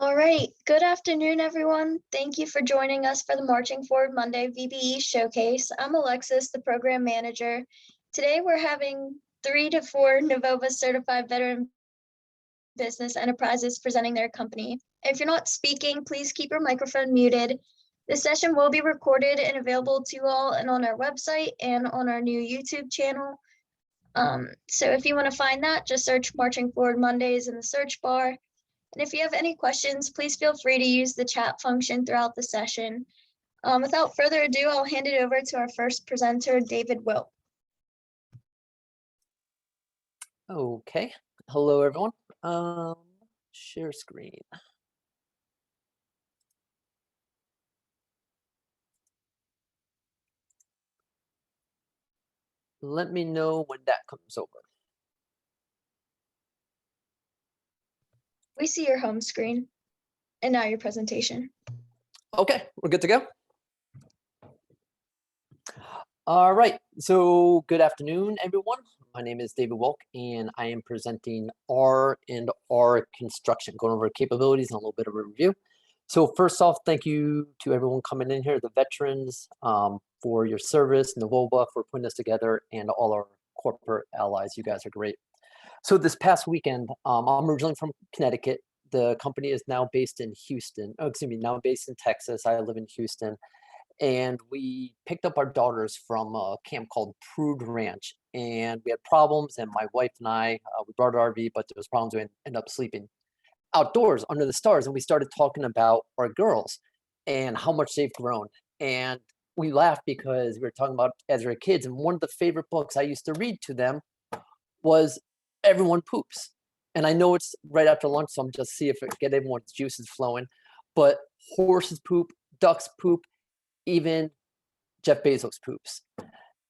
All right. Good afternoon, everyone. Thank you for joining us for the Marching Forward Monday VBE Showcase. I'm Alexis, the program manager. Today, we're having 3 to 4 Novova certified veteran business enterprises presenting their company. If you're not speaking, please keep your microphone muted. This session will be recorded and available to you all and on our website and on our new YouTube channel. So if you want to find that, just search Marching Forward Mondays in the search bar. And if you have any questions, please feel free to use the chat function throughout the session. Without further ado, I'll hand it over to our first presenter, David Wilk. Okay, hello everyone. Share screen. Let me know when that comes over. We see your home screen and now your presentation. Okay, we're good to go. All right, so good afternoon, everyone. My name is David Wilk, and I am presenting R&R Construction, going over capabilities and a little bit of a review. So first off, thank you to everyone coming in here, the veterans, for your service, Novova for putting this together, and all our corporate allies. You guys are great. So this past weekend, I'm originally from Connecticut. The company is now based in Houston. Oh, excuse me, now based in Texas. I live in Houston. And we picked up our daughters from a camp called Prude Ranch. And we had problems, and my wife and I, we brought our RV, but there was problems. We ended up sleeping outdoors under the stars, and we started talking about our girls and how much they've grown. And we laughed because we were talking about as we were kids, and one of the favorite books I used to read to them was Everyone Poops. And I know it's right after lunch, so I'm just see if it get everyone's juices flowing. But horses poop, ducks poop, even Jeff Bezos poops.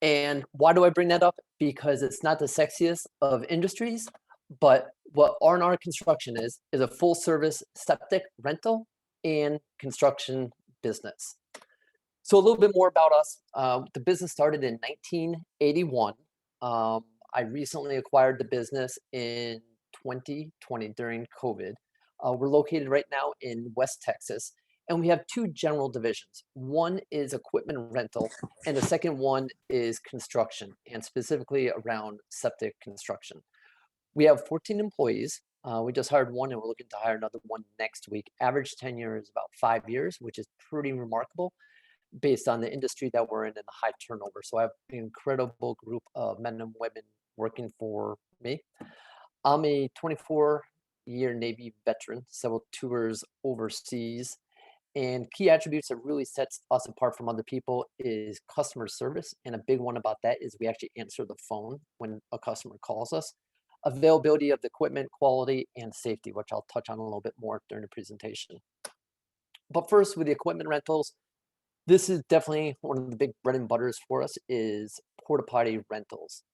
And why do I bring that up? Because it's not the sexiest of industries, but what R&R Construction is a full service septic rental and construction business. So a little bit more about us. The business started in 1981. I recently acquired the business in 2020 during COVID. We're located right now in West Texas, and we have two general divisions. One is equipment rental, and the second one is construction, and specifically around septic construction. We have 14 employees. We just hired one, and we're looking to hire another one next week. Average tenure is about 5 years, which is pretty remarkable based on the industry that we're in and the high turnover. So I have an incredible group of men and women working for me. I'm a 24-year Navy veteran, several tours overseas. And key attributes that really sets us apart from other people is customer service. And a big one about that is we actually answer the phone when a customer calls us. Availability of the equipment, quality, and safety, which I'll touch on a little bit more during the presentation. But first, with the equipment rentals, this is definitely one of the big bread and butters for us is Port-A-Potty Rentals.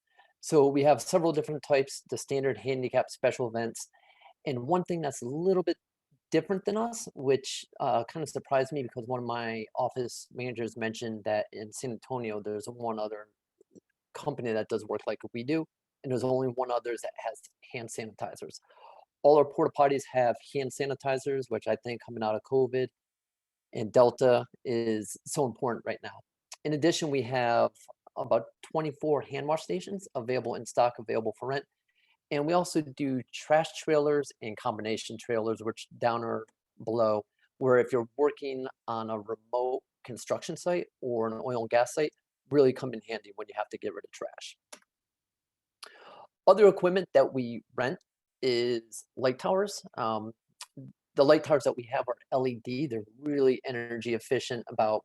So we have several different types, the standard handicap special events. And one thing that's a little bit different than us, which kind of surprised me because one of my office managers mentioned that in San Antonio, there's one other company that does work like we do, and there's only one other that has hand sanitizers. All our porta potties have hand sanitizers, which I think coming out of COVID and Delta is so important right now. In addition, we have about 24 hand wash stations available in stock, available for rent. And we also do trash trailers and combination trailers, which down or below, where if you're working on a remote construction site or an oil and gas site, really come in handy when you have to get rid of trash. Other equipment that we rent is light towers. The light towers that we have are LED. They're really energy efficient, about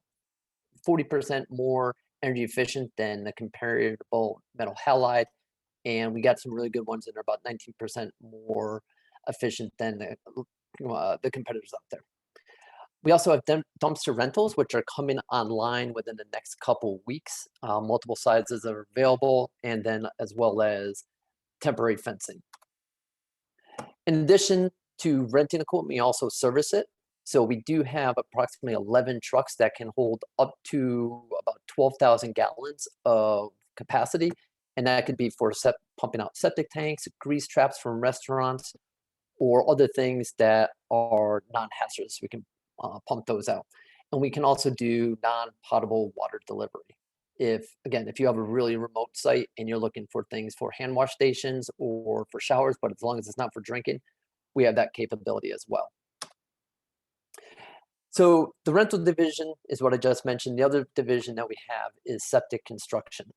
40% more energy efficient than the comparable metal halide. And we got some really good ones that are about 19% more efficient than the competitors out there. We also have dumpster rentals, which are coming online within the next couple weeks. Multiple sizes are available, and then as well as temporary fencing. In addition to renting equipment, we also service it. So we do have approximately 11 trucks that can hold up to about 12,000 gallons of capacity. And that could be for pumping out septic tanks, grease traps from restaurants, or other things that are non-hazardous. We can pump those out. And we can also do non-potable water delivery. If you have a really remote site and you're looking for things for hand wash stations or for showers, but as long as it's not for drinking, we have that capability as well. So the rental division is what I just mentioned. The other division that we have is septic construction,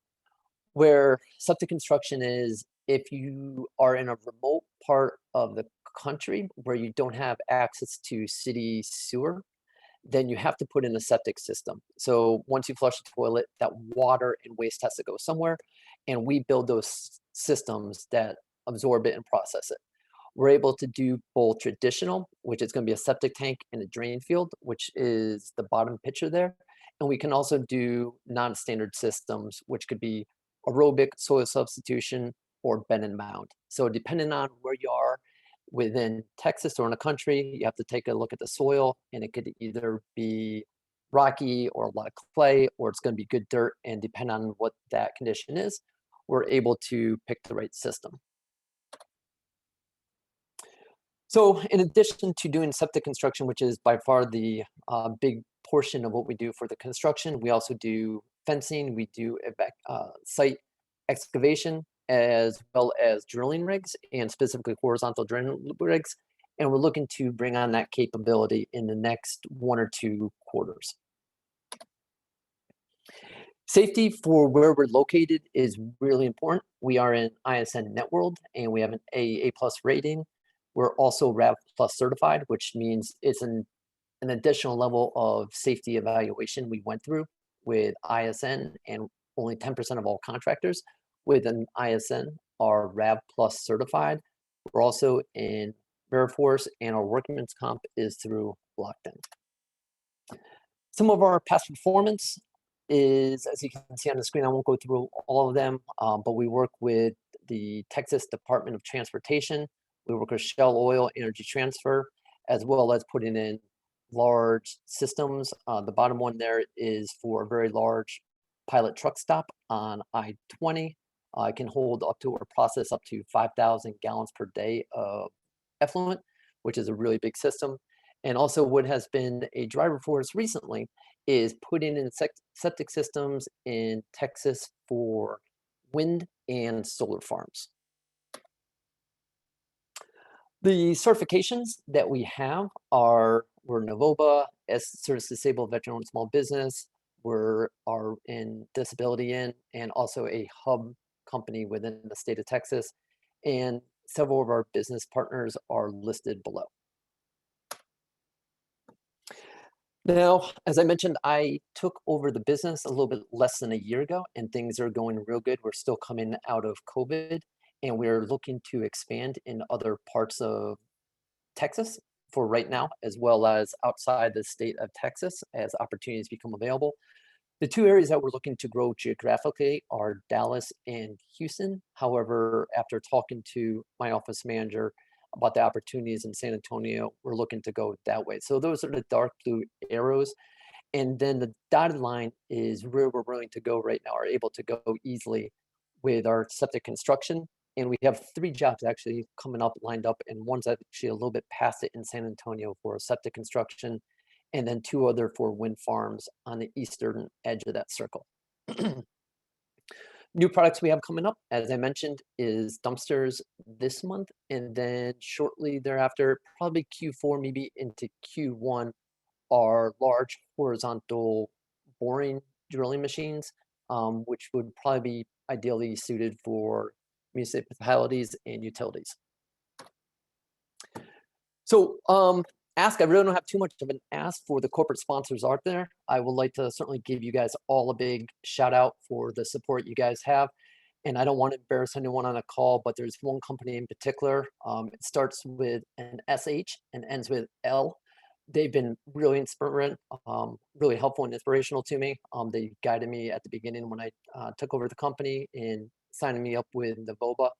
where septic construction is if you are in a remote part of the country where you don't have access to city sewer, then you have to put in a septic system. So once you flush the toilet, that water and waste has to go somewhere, and we build those systems that absorb it and process it. We're able to do both traditional, which is going to be a septic tank and a drain field, which is the bottom picture there. And we can also do non-standard systems, which could be aerobic soil substitution or bend and mound. So depending on where you are within Texas or in the country, you have to take a look at the soil, and it could either be rocky or a lot of clay, or it's going to be good dirt. And depending on what that condition is, we're able to pick the right system. So in addition to doing septic construction, which is by far the big portion of what we do for the construction, we also do fencing, we do site excavation, as well as drilling rigs, and specifically horizontal drilling rigs. And we're looking to bring on that capability in the next 1 or 2 quarters. Safety for where we're located is really important. We are in ISN Net World, and we have an A+ rating. We're also RAV Plus certified, which means it's an additional level of safety evaluation we went through with ISN, and only 10% of all contractors with an ISN are RAV Plus certified. We're also in Veriforce, and our workman's comp is through Lockton. Some of our past performance is, as you can see on the screen, I won't go through all of them, but we work with the Texas Department of Transportation. We work with Shell Oil Energy Transfer, as well as putting in large systems. The bottom one there is for a very large pilot truck stop on I-20. It can hold up to or process up to 5,000 gallons per day of effluent, which is a really big system. And also what has been a driver for us recently is putting in septic systems in Texas for wind and solar farms. The certifications that we have are, we're Novoba, Service Disabled Veteran-Owned Small Business, we're in Disability In, and also a hub company within the state of Texas. And several of our business partners are listed below. Now, as I mentioned, I took over the business a little bit less than a year ago, and things are going real good. We're still coming out of COVID, and we're looking to expand in other parts of Texas for right now, as well as outside the state of Texas as opportunities become available. The 2 areas that we're looking to grow geographically are Dallas and Houston. However, after talking to my office manager about the opportunities in San Antonio, we're looking to go that way. So those are the dark blue arrows. And then the dotted line is where we're willing to go right now, are able to go easily with our septic construction. And we have 3 jobs actually coming up, lined up, and one's actually a little bit past it in San Antonio for septic construction, and then 2 other for wind farms on the eastern edge of that circle. New products we have coming up, as I mentioned, is dumpsters this month, and then shortly thereafter, probably Q4, maybe into Q1, are large horizontal boring drilling machines, which would probably be ideally suited for municipalities and utilities. So I really don't have too much of an ask for the corporate sponsors out there. I would like to certainly give you guys all a big shout out for the support you guys have. And I don't want to embarrass anyone on a call, but there's one company in particular. It starts with an SH and ends with L. They've been really inspiring, really helpful and inspirational to me. They guided me at the beginning when I took over the company in signing me up with Novoba,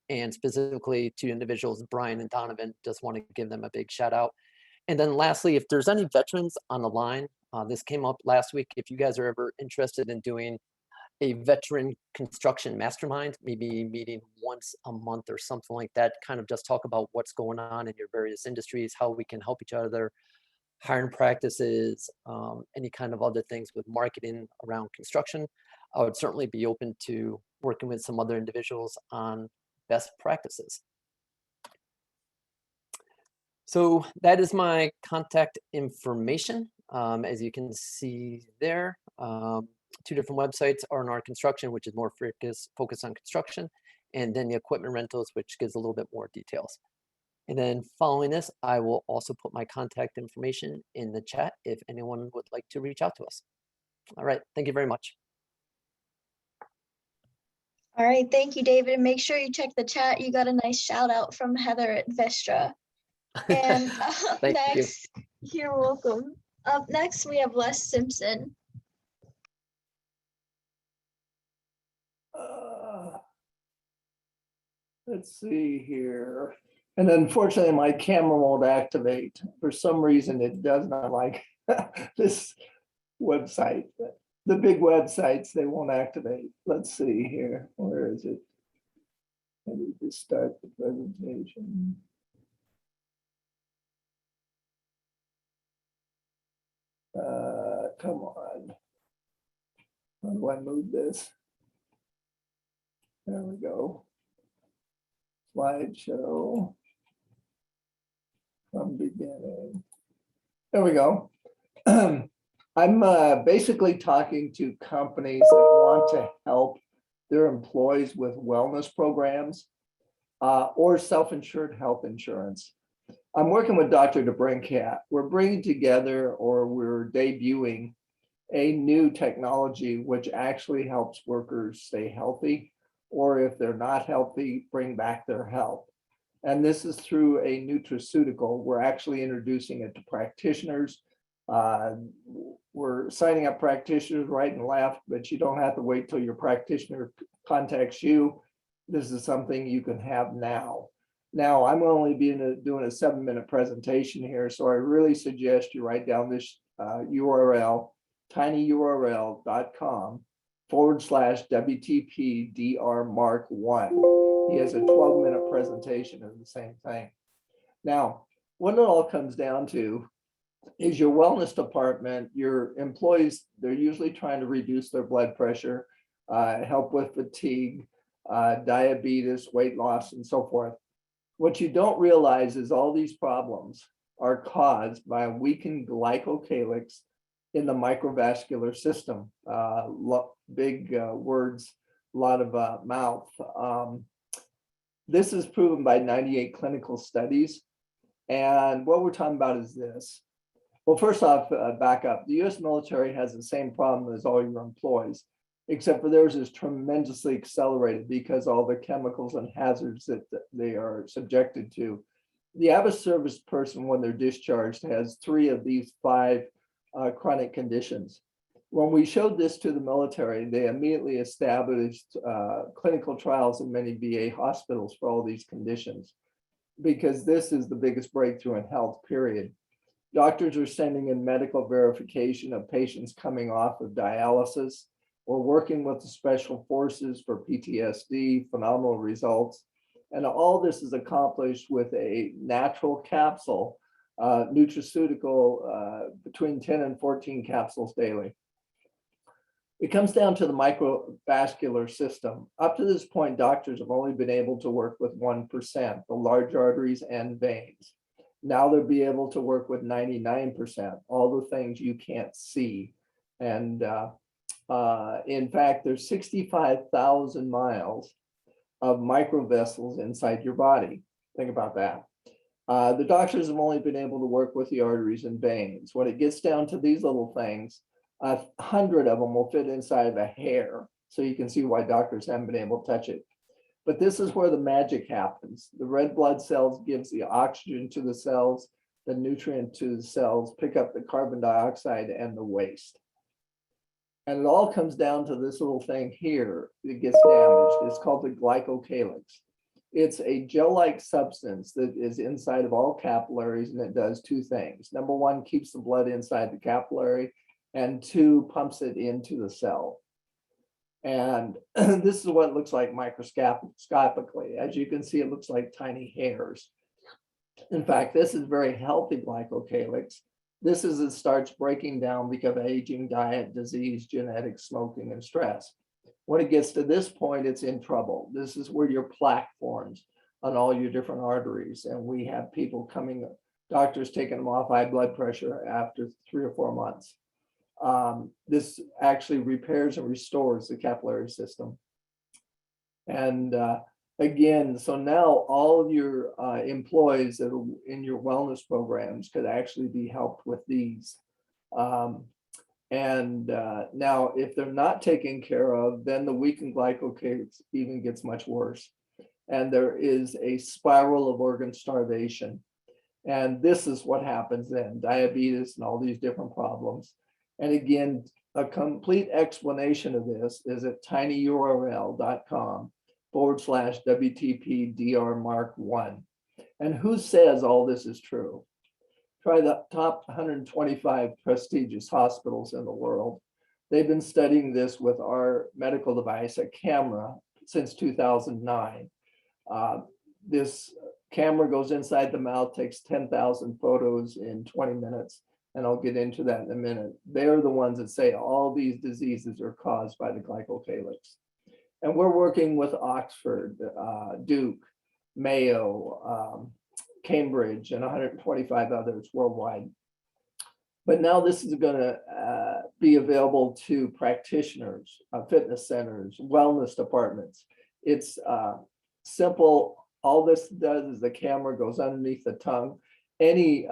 and specifically to individuals, Brian and Donovan, just want to give them a big shout out. And then lastly, if there's any veterans on the line, this came up last week, if you guys are ever interested in doing a veteran construction mastermind, maybe meeting once a month or something like that, kind of just talk about what's going on in your various industries, how we can help each other, hiring practices, any kind of other things with marketing around construction. I would certainly be open to working with some other individuals on best practices. So that is my contact information. As you can see there, two different websites, R&R Construction, which is more focused on construction, and then the equipment rentals, which gives a little bit more details. And then following this, I will also put my contact information in the chat if anyone would like to reach out to us. All right, thank you very much. All right, thank you, David. And make sure you check the chat. You got a nice shout out from Heather at Vestra. And up Thank you. next, you're welcome. Up next, we have Les Simpson. Let's see here. And unfortunately, my camera won't activate. For some reason, it does not like this website. The big websites, they won't activate. Let's see here. Where is it? I need to start the presentation. Come on. How do I move this? There we go. Slideshow from beginning. There we go. I'm basically talking to companies that want to help their employees with wellness programs or self-insured health insurance. I'm working with Dr. DeBrincat. We're bringing together, or we're debuting, a new technology which actually helps workers stay healthy, or if they're not healthy, bring back their health. And this is through a nutraceutical. We're actually introducing it to practitioners. We're signing up practitioners right and left, but you don't have to wait till your practitioner contacts you. This is something you can have now. Now, I'm only doing a 7-minute presentation here, so I really suggest you write down this URL, tinyurl.com/WTPDR Mark1. He has a 12-minute presentation of the same thing. Now, what it all comes down to is your wellness department, your employees, they're usually trying to reduce their blood pressure, help with fatigue, diabetes, weight loss, and so forth. What you don't realize is all these problems are caused by a weakened glycocalyx in the microvascular system. Big words, a lot of mouth. This is proven by 98 clinical studies. And what we're talking about is this. Well, first off, back up. The US military has the same problem as all your employees, except for theirs is tremendously accelerated because all the chemicals and hazards that they are subjected to. The average service person, when they're discharged, has 3 of these 5 chronic conditions. When we showed this to the military, they immediately established clinical trials in many VA hospitals for all these conditions, because this is the biggest breakthrough in health, period. Doctors are sending in medical verification of patients coming off of dialysis. We're working with the special forces for PTSD, phenomenal results. And all this is accomplished with a natural capsule, nutraceutical, between 10 and 14 capsules daily. It comes down to the microvascular system. Up to this point, doctors have only been able to work with 1%, the large arteries and veins. Now they'll be able to work with 99%, all the things you can't see. And in fact, there's 65,000 miles of microvessels inside your body. Think about that. The doctors have only been able to work with the arteries and veins. When it gets down to these little things, 100 of them will fit inside of a hair. So you can see why doctors haven't been able to touch it. But this is where the magic happens. The red blood cells gives the oxygen to the cells, the nutrient to the cells, pick up the carbon dioxide and the waste. And it all comes down to this little thing here that gets damaged. It's called the glycocalyx. It's a gel-like substance that is inside of all capillaries, and it does 2 things. Number 1, keeps the blood inside the capillary, and 2, pumps it into the cell. And this is what it looks like microscopically. As you can see, it looks like tiny hairs. In fact, this is very healthy glycocalyx. This is it starts breaking down because of aging, diet, disease, genetics, smoking, and stress. When it gets to this point, it's in trouble. This is where your plaque forms on all your different arteries. And we have people coming, doctors taking them off high blood pressure after 3 or 4 months. This actually repairs and restores the capillary system. And again, so now all of your employees that are in your wellness programs could actually be helped with these. Now, if they're not taken care of, then the weakened glycocalyx even gets much worse. And there is a spiral of organ starvation. And this is what happens then, diabetes and all these different problems. And again, a complete explanation of this is at tinyurl.com/WTP-DR-Mark1. And who says all this is true? Try the top 125 prestigious hospitals in the world. They've been studying this with our medical device, a camera, since 2009. This camera goes inside the mouth, takes 10,000 photos in 20 minutes. And I'll get into that in a minute. They're the ones that say all these diseases are caused by the glycocalyx. And we're working with Oxford, Duke, Mayo, Cambridge, and 125 others worldwide. But now this is going to be available to practitioners, fitness centers, wellness departments. It's simple. All this does is the camera goes underneath the tongue. Any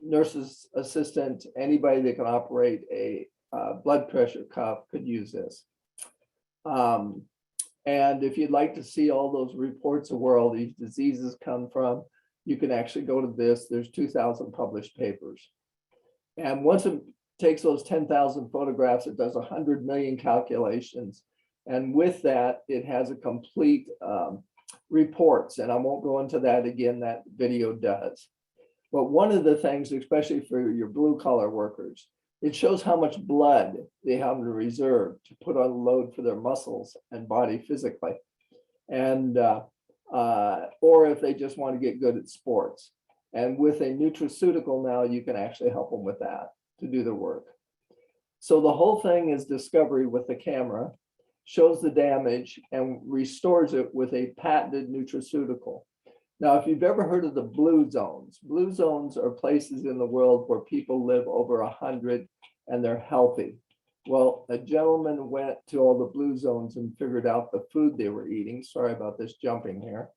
nurse's assistant, anybody that can operate a blood pressure cuff could use this. And if you'd like to see all those reports of where all these diseases come from, you can actually go to this. There's 2,000 published papers. And once it takes those 10,000 photographs, it does 100 million calculations. And with that, it has a complete reports. And I won't go into that again, that video does. But one of the things, especially for your blue collar workers, it shows how much blood they have in reserve to put on load for their muscles and body physically. And, or if they just want to get good at sports. And with a nutraceutical now, you can actually help them with that to do their work. So the whole thing is discovery with the camera, shows the damage and restores it with a patented nutraceutical. Now, if you've ever heard of the blue zones are places in the world where people live over 100 and they're healthy. Well, a gentleman went to all the blue zones and figured out the food they were eating. Sorry about this jumping here.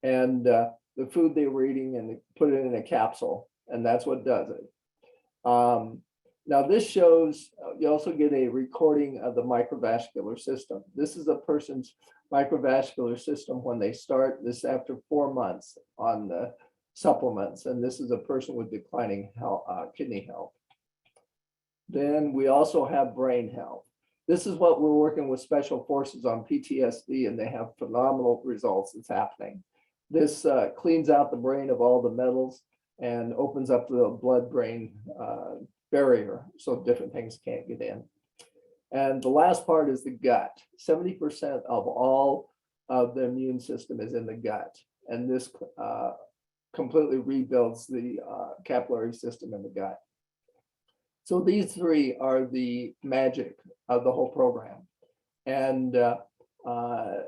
And the food they were eating and put it in a capsule. And that's what does it. Now this shows, you also get a recording of the microvascular system. This is a person's microvascular system when they start this after 4 months on the supplements. And this is a person with declining health, kidney health. Then we also have brain health. This is what we're working with special forces on PTSD, and they have phenomenal results that's happening. This cleans out the brain of all the metals and opens up the blood-brain barrier so different things can't get in. And the last part is the gut. 70% of all of the immune system is in the gut. And this completely rebuilds the capillary system in the gut. So these three are the magic of the whole program. And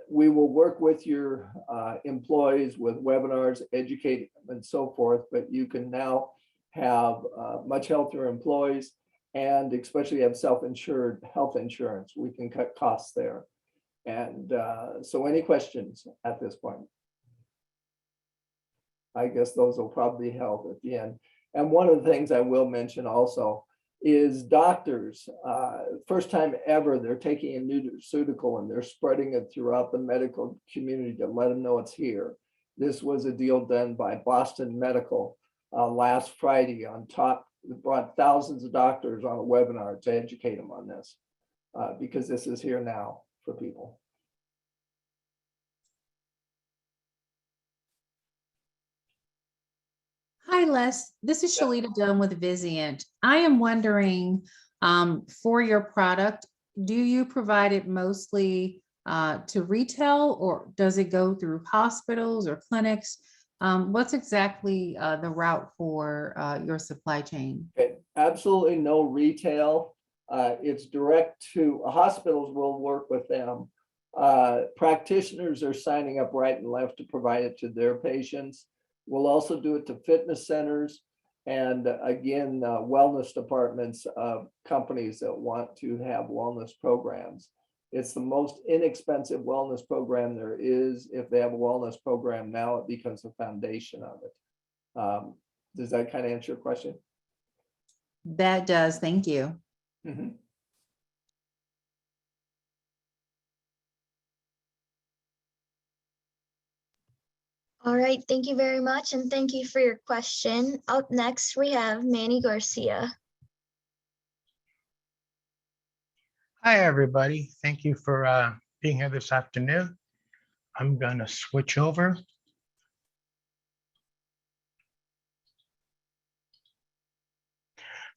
we will work with your employees with webinars, educate and so forth, but you can now have much healthier employees and especially have self-insured health insurance. We can cut costs there. And so any questions at this point? I guess those will probably help at the end. And one of the things I will mention also is doctors, first time ever, they're taking a nutraceutical and they're spreading it throughout the medical community to let them know it's here. This was a deal done by Boston Medical last Friday on top. It brought thousands of doctors on a webinar to educate them on this because this is here now for people. Hi, Les. This is Shalita Dunn with Vizient. I am wondering for your product, do you provide it mostly to retail, or does it go through hospitals or clinics? What's exactly the route for your supply chain? Okay, absolutely no retail. It's direct to hospitals. Will work with them. Practitioners are signing up right and left to provide it to their patients. We'll also do it to fitness centers and again, wellness departments of companies that want to have wellness programs. It's the most inexpensive wellness program there is. If they have a wellness program now, it becomes the foundation of it. Does that kind of answer your question? That does, thank you. Mhm. All right, thank you very much, and thank you for your question. Up next, we have Manny Garcia. Hi, everybody. Thank you for being here this afternoon. I'm going to switch over.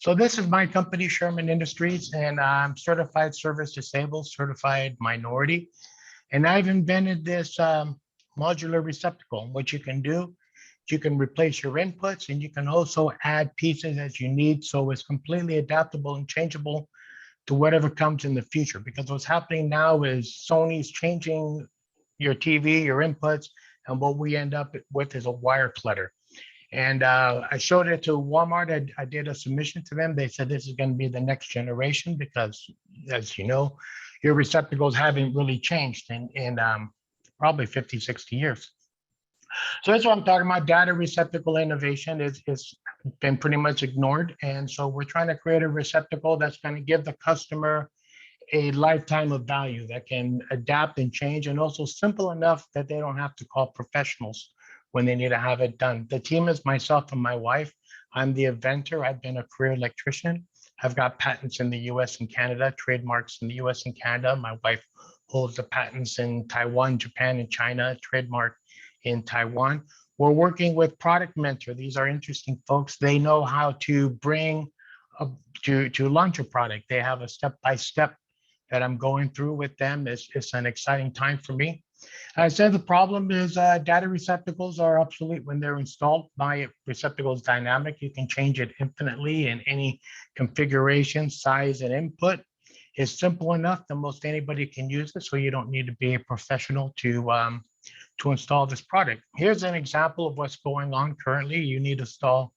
So this is my company, Sherman Industries, and I'm certified service disabled, certified minority. And I've invented this modular receptacle. What you can do, you can replace your inputs and you can also add pieces as you need. So it's completely adaptable and changeable to whatever comes in the future. Because what's happening now is Sony's changing your TV, your inputs, and what we end up with is a wire clutter. And I showed it to Walmart. I did a submission to them. They said this is going to be the next generation because, as you know, your receptacles haven't really changed in probably 50, 60 years. So that's what I'm talking about. Data receptacle innovation is been pretty much ignored. And so we're trying to create a receptacle that's going to give the customer a lifetime of value that can adapt and change, and also simple enough that they don't have to call professionals when they need to have it done. The team is myself and my wife. I'm the inventor. I've been a career electrician. I've got patents in the US and Canada, trademarks in the US and Canada. My wife holds the patents in Taiwan, Japan, and China, trademark in Taiwan. We're working with Product Mentor. These are interesting folks. They know how to bring to launch a product. They have a step-by-step that I'm going through with them. It's an exciting time for me. I said the problem is data receptacles are obsolete when they're installed. My receptacle is dynamic. You can change it infinitely in any configuration, size, and input. It's simple enough that most anybody can use it, so you don't need to be a professional to install this product. Here's an example of what's going on currently. You need to install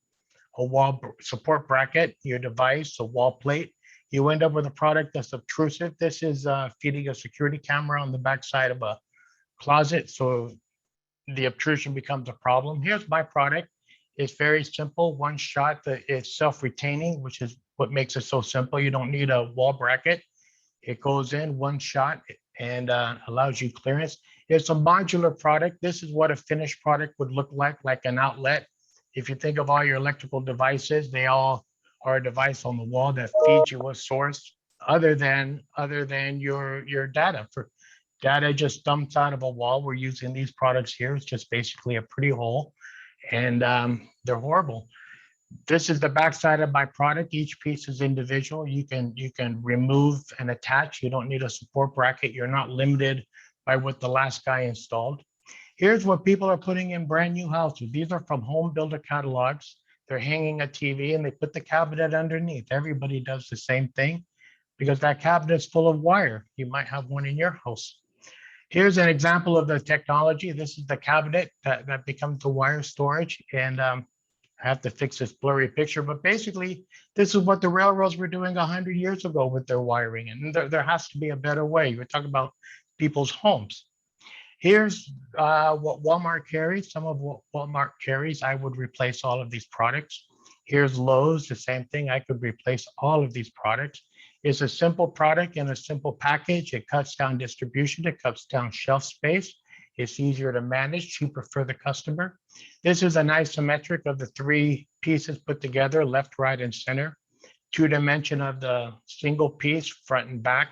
a wall support bracket, your device, a wall plate. You end up with a product that's obtrusive. This is feeding a security camera on the backside of a closet, so the obtrusion becomes a problem. Here's my product. It's very simple, one shot. It's self-retaining, which is what makes it so simple. You don't need a wall bracket. It goes in one shot and allows you clearance. It's a modular product. This is what a finished product would look like an outlet. If you think of all your electrical devices, they all are a device on the wall that feeds you a source other than your data. For data just dumps out of a wall. We're using these products here. It's just basically a pretty hole, and they're horrible. This is the backside of my product. Each piece is individual. You can remove and attach. You don't need a support bracket. You're not limited by what the last guy installed. Here's what people are putting in brand new houses. These are from home builder catalogs. They're hanging a TV and they put the cabinet underneath. Everybody does the same thing because that cabinet's full of wire. You might have one in your house. Here's an example of the technology. This is the cabinet that becomes the wire storage. And I have to fix this blurry picture, but basically this is what the railroads were doing 100 years ago with their wiring. And there has to be a better way. We're talking about people's homes. Here's what Walmart carries. Some of what Walmart carries, I would replace all of these products. Here's Lowe's, the same thing. I could replace all of these products. It's a simple product in a simple package. It cuts down distribution. It cuts down shelf space. It's easier to manage, cheaper for the customer. This is an isometric of the three pieces put together, left, right, and center. 2-dimension of the single piece, front and back.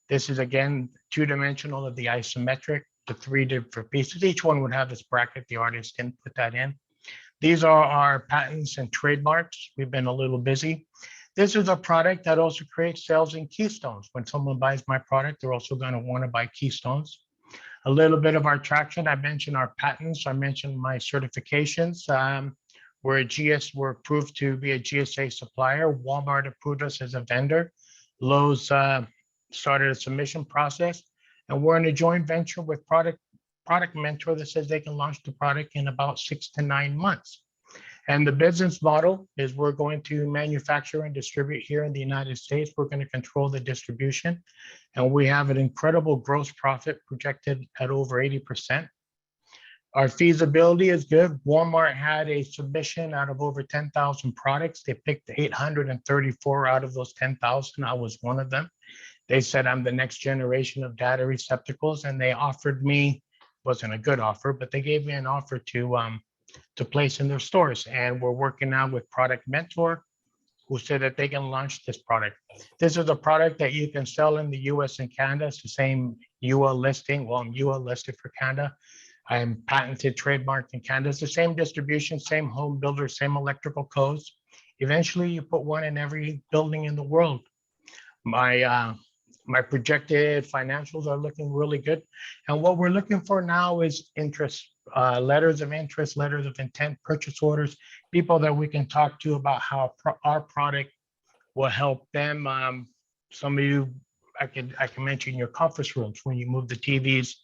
This is, again, 2-dimensional of the isometric, the three different pieces. Each one would have its bracket. The artist can put that in. These are our patents and trademarks. We've been a little busy. This is a product that also creates sales in keystones. When someone buys my product, they're also going to want to buy keystones. A little bit of our traction. I mentioned our patents. I mentioned my certifications. We're approved to be a GSA supplier. Walmart approved us as a vendor. Lowe's started a submission process, and we're in a joint venture with Product Mentor that says they can launch the product in about 6 to 9 months. And the business model is we're going to manufacture and distribute here in the United States. We're going to control the distribution, and we have an incredible gross profit projected at over 80%. Our feasibility is good. Walmart had a submission out of over 10,000 products. They picked 834 out of those 10,000. I was one of them. They said I'm the next generation of data receptacles, and they offered me, wasn't a good offer, but they gave me an offer to place in their stores. And we're working now with Product Mentor, who said that they can launch this product. This is a product that you can sell in the US and Canada. It's the same UL listing. Well, I'm UL listed for Canada. I'm patented, trademarked in Canada. It's the same distribution, same home builder, same electrical codes. Eventually, you put one in every building in the world. My projected financials are looking really good. And what we're looking for now is interest, letters of interest, letters of intent, purchase orders, people that we can talk to about how our product will help them. Some of you, I can mention your conference rooms. When you move the TVs,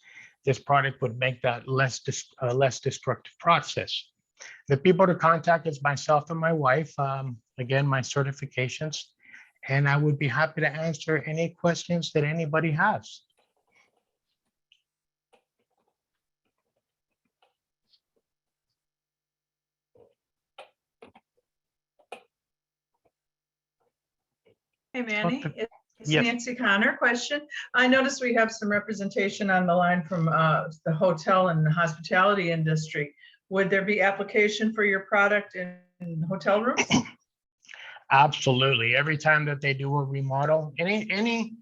this product would make that less destructive process. The people to contact is myself and my wife. Again, my certifications. And I would be happy to answer any questions that anybody has. Hey, Manny, Okay. it's Yes. Nancy Connor. Question. I noticed we have some representation on the line from the hotel and the hospitality industry. Would there be application for your product in hotel rooms? Absolutely. Every time that they do a remodel, anybody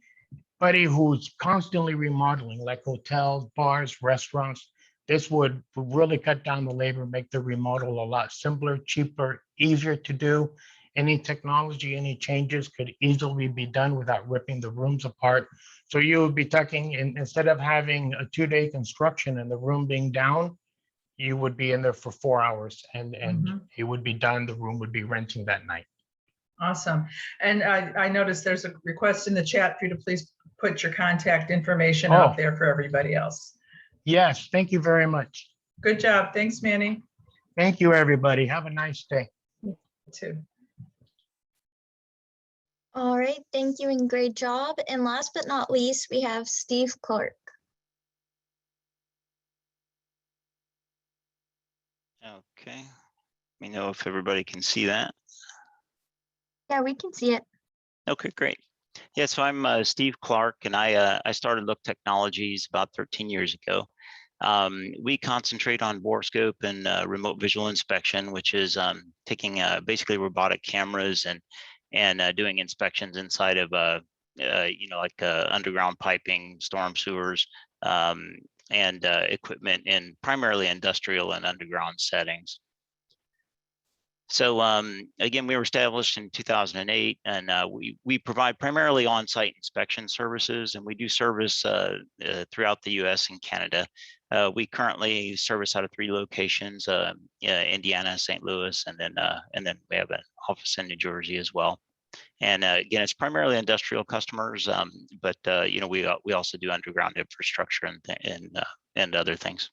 who's constantly remodeling, like hotels, bars, restaurants, this would really cut down the labor, make the remodel a lot simpler, cheaper, easier to do. Any technology, any changes could easily be done without ripping the rooms apart. So you would be talking, instead of having a 2-day construction and the room being down, you would be in there for 4 hours and it would be done. The room would be renting that night. Awesome. And I noticed there's a request in the chat for you to please put your contact information out there for everybody else. Yes, thank you very much. Good job. Thanks, Manny. Thank you, everybody. Have a nice day. You too. All right, thank you and great job. And last but not least, we have Steve Clark. Okay, let me know if everybody can see that. Yeah, we can see it. Okay, great. Yeah, so I'm Steve Clark, and I started Look Technologies about 13 years ago. We concentrate on borescope and remote visual inspection, which is taking basically robotic cameras and doing inspections inside of like underground piping, storm sewers, and equipment in primarily industrial and underground settings. So again, we were established in 2008, and we provide primarily on-site inspection services, and we do service throughout the U.S. and Canada. We currently service out of 3 locations: Indiana, St. Louis, and then we have an office in New Jersey as well. And again, it's primarily industrial customers, but we also do underground infrastructure and other things.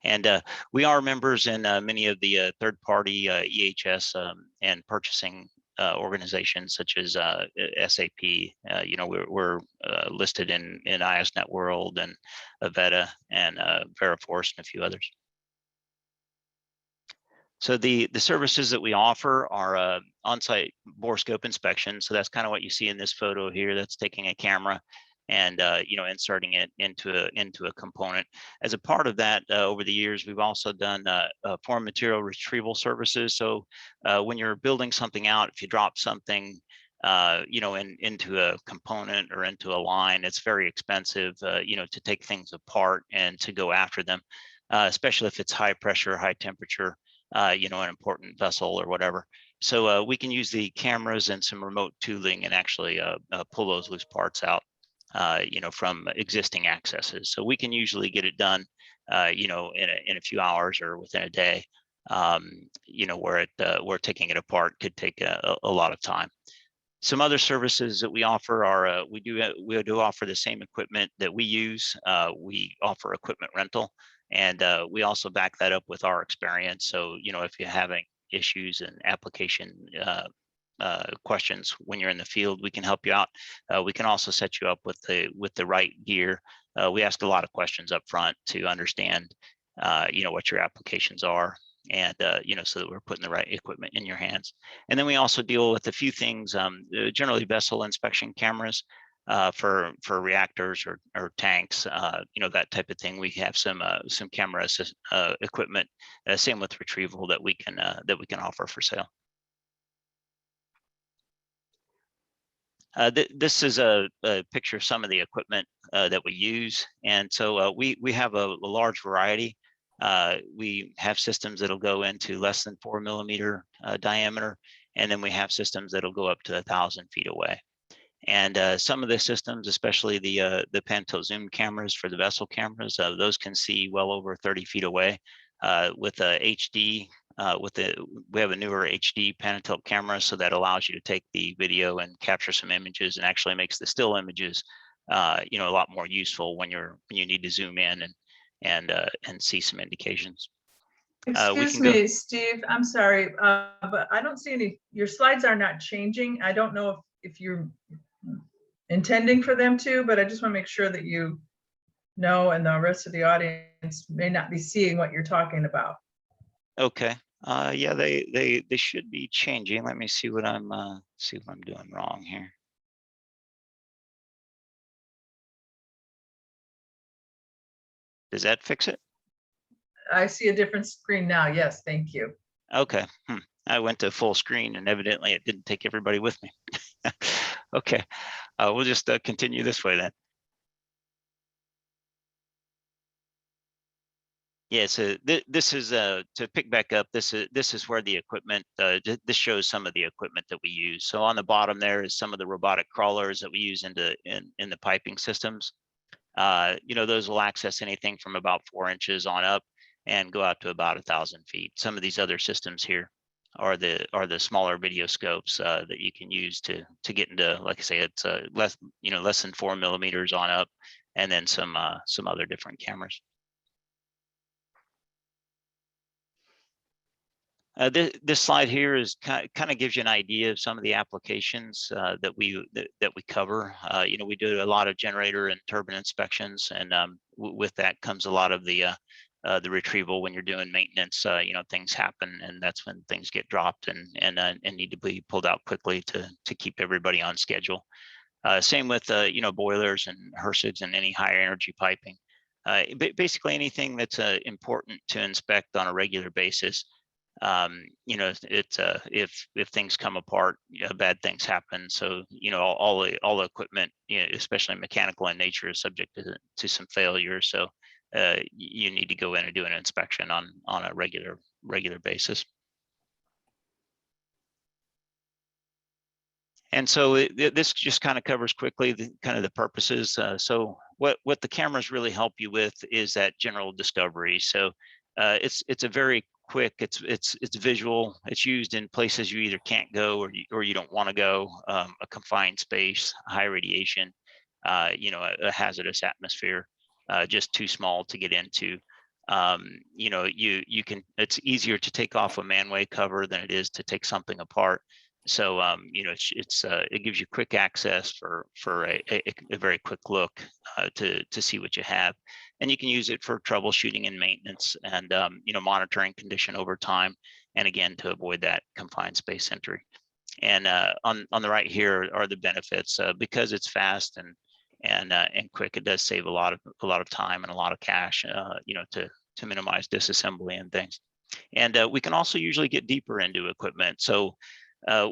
And we are members in many of the third-party EHS and purchasing organizations such as SAP. We're listed in ISNet World and Avetta and Veriforce and a few others. So the services that we offer are on-site borescope inspection. So that's kind of what you see in this photo here. That's taking a camera and inserting it into a component. As a part of that, over the years, we've also done foreign material retrieval services. So when you're building something out, if you drop something into a component or into a line, it's very expensive to take things apart and to go after them, especially if it's high pressure, high temperature, an important vessel or whatever. So we can use the cameras and some remote tooling and actually pull those loose parts out, from existing accesses. So we can usually get it done, in a few hours or within a day. Where taking it apart could take a lot of time. Some other services that we offer are we do offer the same equipment that we use. We offer equipment rental, and we also back that up with our experience. So if you're having issues and application questions when you're in the field, we can help you out. We can also set you up with the right gear. We ask a lot of questions up front to understand what your applications are, and so that we're putting the right equipment in your hands. And then we also deal with a few things, generally vessel inspection cameras for reactors or tanks, that type of thing. We have some camera equipment, same with retrieval, that we can offer for sale. This is a picture of some of the equipment that we use, and so we have a large variety. We have systems that'll go into less than 4 millimeter diameter, and then we have systems that'll go up to 1,000 feet away. And some of the systems, especially the pan-tilt zoom cameras for the vessel cameras, those can see well over 30 feet away. With a HD, we have a newer HD pan-tilt camera, so that allows you to take the video and capture some images, and actually makes the still images, a lot more useful when you need to zoom in and see some indications. Excuse me, Steve, I'm sorry, but I don't see any, your slides are not changing. I don't know if you're intending for them to, but I just want to make sure that you know, and the rest of the audience may not be seeing what you're talking about. Okay. Yeah, they should be changing. Let me see what I'm doing wrong here. Does that fix it? I see a different screen now. Yes, thank you. Okay. I went to full screen, and evidently it didn't take everybody with me. Okay. We'll just continue this way then. Yeah, so this is to pick back up. This is where the equipment. This shows some of the equipment that we use. So on the bottom there is some of the robotic crawlers that we use in the piping systems. Those will access anything from about 4 inches on up and go out to about 1,000 feet. Some of these other systems here are the smaller video scopes that you can use to get into, like I say, it's less than 4 millimeters on up, and then some other different cameras. This slide here is kind of gives you an idea of some of the applications that we cover. We do a lot of generator and turbine inspections, and with that comes a lot of the retrieval when you're doing maintenance. Things happen, and that's when things get dropped and need to be pulled out quickly to keep everybody on schedule. Same with boilers and HRSGs and any higher energy piping. Basically anything that's important to inspect on a regular basis. If things come apart, bad things happen. So all the equipment, especially mechanical in nature, is subject to some failure. So you need to go in and do an inspection on a regular basis. And so this just kind of covers quickly the purposes. So what the cameras really help you with is that general discovery. So it's a very quick, it's visual. It's used in places you either can't go or you don't want to go, a confined space, high radiation, a hazardous atmosphere, just too small to get into. You can, it's easier to take off a manway cover than it is to take something apart. So it gives you quick access for a very quick look to see what you have, and you can use it for troubleshooting and maintenance, and monitoring condition over time, and again to avoid that confined space entry. And on the right here are the benefits, because it's fast and quick. It does save a lot of time and a lot of cash, to minimize disassembly and things. And we can also usually get deeper into equipment. So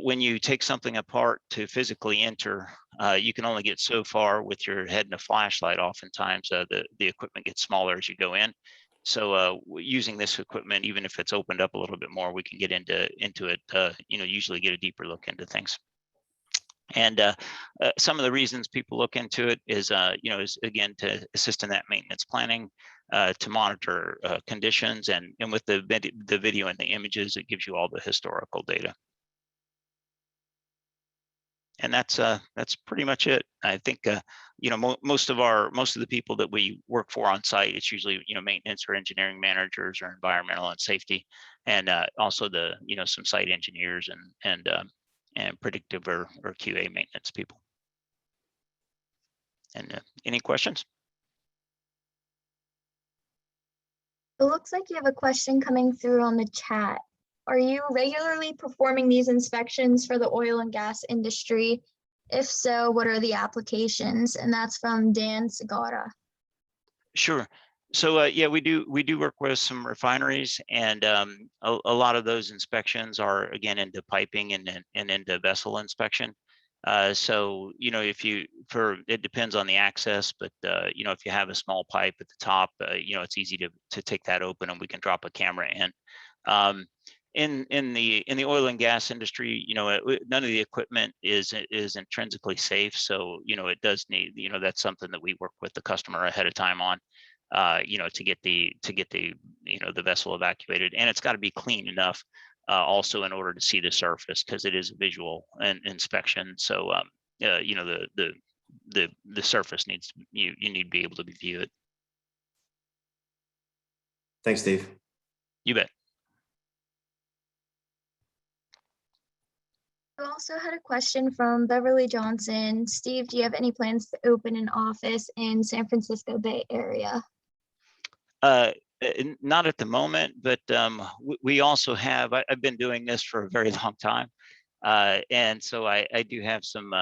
when you take something apart to physically enter, you can only get so far with your head and a flashlight. Oftentimes the equipment gets smaller as you go in. So using this equipment, even if it's opened up a little bit more, we can get into it, usually get a deeper look into things. And some of the reasons people look into it is, is again, to assist in that maintenance planning, to monitor conditions, and with the video and the images, it gives you all the historical data. And that's pretty much it. I think most of the people that we work for on site, it's usually maintenance or engineering managers or environmental and safety, and also the some site engineers and predictive or QA maintenance people. And any questions? It looks like you have a question coming through on the chat. Are you regularly performing these inspections for the oil and gas industry? If so, what are the applications? And that's from Dan Segara. Sure. So yeah, we do work with some refineries, and a lot of those inspections are again into piping and into vessel inspection. So it depends on the access, but if you have a small pipe at the top, it's easy to take that open and we can drop a camera in. In the oil and gas industry, none of the equipment is intrinsically safe. So it does need, that's something that we work with the customer ahead of time on, to get the the vessel evacuated, and it's got to be clean enough also in order to see the surface, because it is a visual inspection. So the surface needs, you need to be able to view it. Thanks, Steve. You bet. We also had a question from Beverly Johnson. Steve, do you have any plans to open an office in San Francisco Bay Area? Not at the moment, but we also have, I've been doing this for a very long time. And so I do have some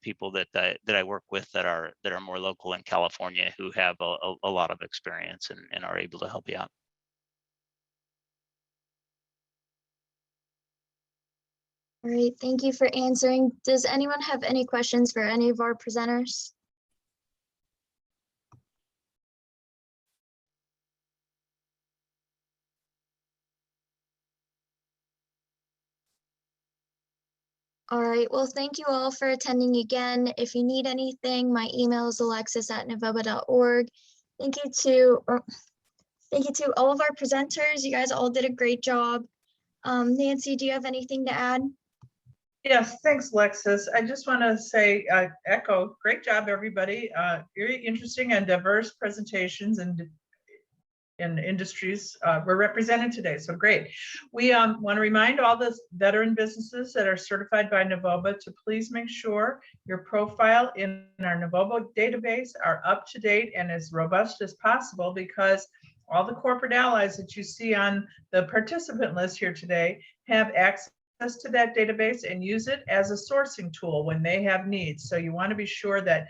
people that I work with that are more local in California, who have a lot of experience and are able to help you out. All right, thank you for answering. Does anyone have any questions for any of our presenters? All right, well, thank you all for attending again. If you need anything, my email is alexis@novoba.org. Thank you to all of our presenters. You guys all did a great job. Nancy, do you have anything to add? Yes, thanks, Alexis. I just want to say, echo, great job, everybody. Very interesting and diverse presentations and industries were represented today, so great. We want to remind all the veteran businesses that are certified by Novoba to please make sure your profile in our Novoba database are up to date and as robust as possible, because all the corporate allies that you see on the participant list here today have access to that database and use it as a sourcing tool when they have needs. So you want to be sure that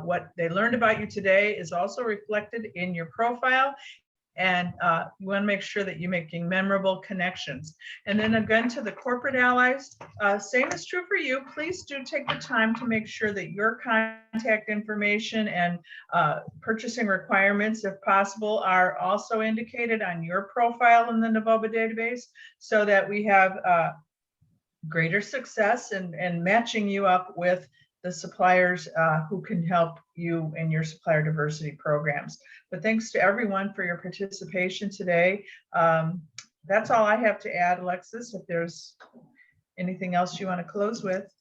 what they learned about you today is also reflected in your profile, and you want to make sure that you're making memorable connections. And then again, to the corporate allies, same is true for you. Please do take the time to make sure that your contact information and purchasing requirements, if possible, are also indicated on your profile in the Novoba database, so that we have greater success in matching you up with the suppliers who can help you in your supplier diversity programs. But thanks to everyone for your participation today. That's all I have to add, Alexis, if there's anything else you want to close with.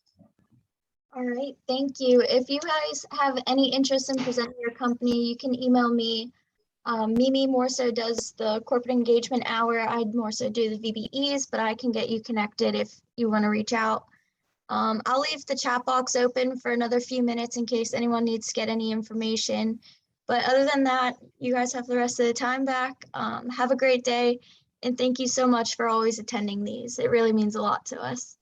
All right, thank you. If you guys have any interest in presenting your company, you can email me. Mimi more so does the corporate engagement hour. I'd more so do the VBEs, but I can get you connected if you want to reach out. I'll leave the chat box open for another few minutes in case anyone needs to get any information. But other than that, you guys have the rest of the time back. Have a great day, and thank you so much for always attending these. It really means a lot to us.